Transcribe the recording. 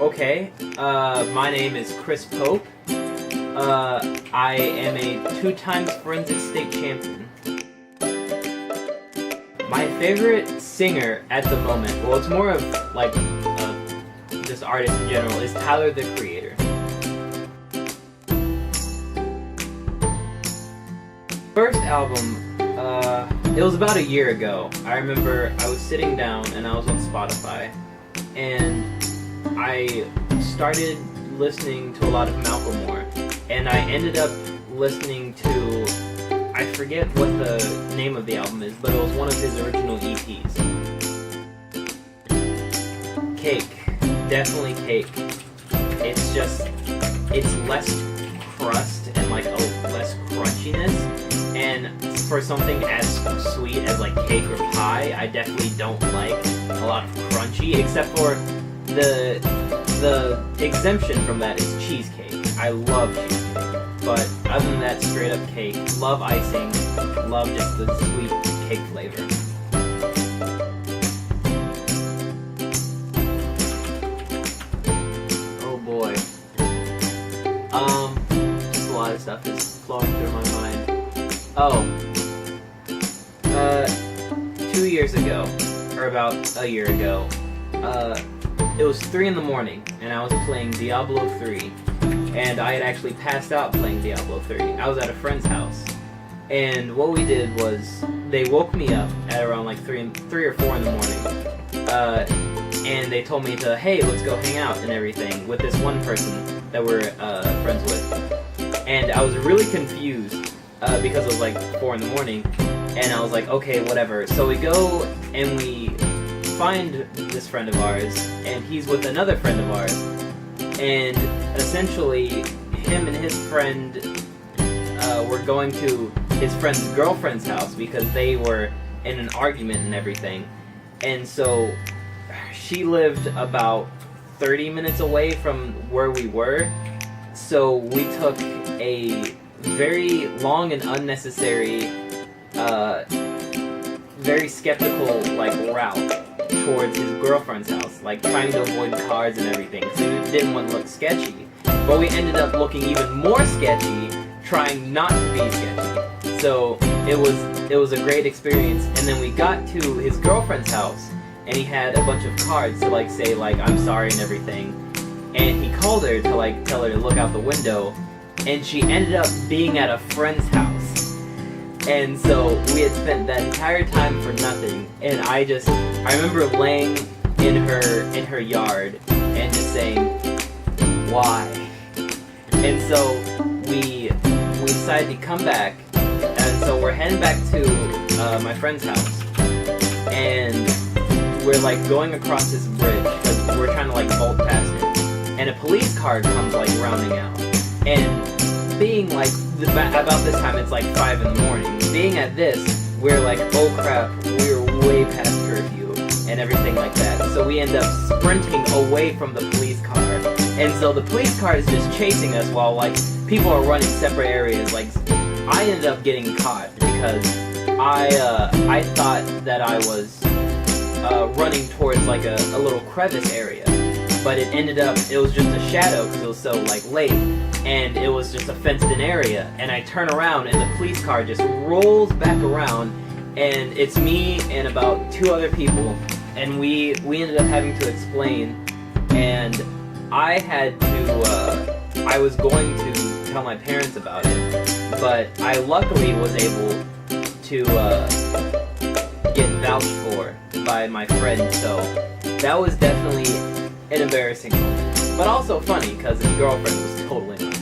Okay, my name is Chris Pope. I am a 2 times forensic state champion. My favorite singer at the moment, well, it's more of like just artist in general, is Tyler the Creator. First album, it was about a year ago. I remember I was sitting down and I was on Spotify, and I started listening to a lot of Macklemore, and I ended up listening to, I forget what the name of the album is, but it was one of his original EPs. Cake. Definitely Cake. It's just, it's less crust and like a less crunchiness, and for something as sweet as like cake or pie, I definitely don't like a lot of crunchy, except for the exemption from that is cheesecake. I love cheesecake, but other than that, straight up cake. Love icing, love just the sweet cake flavor. Oh boy. Just a lot of stuff is flowing through my mind. Oh. 2 years ago, or about a year ago, it was 3 in the morning, and I was playing Diablo 3, and I had actually passed out playing Diablo 3. I was at a friend's house, and what we did was, they woke me up at around like 3 or 4 in the morning, and they told me to, hey, let's go hang out and everything with this one person that we're friends with. And I was really confused, because it was like 4 in the morning, and I was like, okay, whatever. So we go and we find this friend of ours, and he's with another friend of ours, and essentially him and his friend were going to his friend's girlfriend's house because they were in an argument and everything. And so she lived about 30 minutes away from where we were, so we took a very long and unnecessary, very skeptical like route towards his girlfriend's house, like trying to avoid cars and everything, because we didn't want to look sketchy. But we ended up looking even more sketchy, trying not to be sketchy. So it was a great experience. And then we got to his girlfriend's house, and he had a bunch of cards to like say like I'm sorry and everything. And he called her to like tell her to look out the window, and she ended up being at a friend's house. And so we had spent that entire time for nothing, and I remember laying in her yard and just saying, why? And so we decided to come back, and so we're heading back to my friend's house, and we're like going across this bridge because we're trying to like bolt past it, and a police car comes like rounding out, and being like about this time, it's like 5 in the morning. Being at this, we're like, oh crap, we're way past curfew and everything like that. So we end up sprinting away from the police car, and so the police car is just chasing us while like people are running separate areas. Like I ended up getting caught because I thought that I was running towards like a little crevice area, but it was just a shadow because it was so like late, and it was just a fenced-in area. And I turn around, and the police car just rolls back around, and it's me and about 2 other people, and we ended up having to explain. And I was going to tell my parents about it, but I luckily was able to get vouched for by my friend, so that was definitely an embarrassing moment, but also funny because his girlfriend was totally not.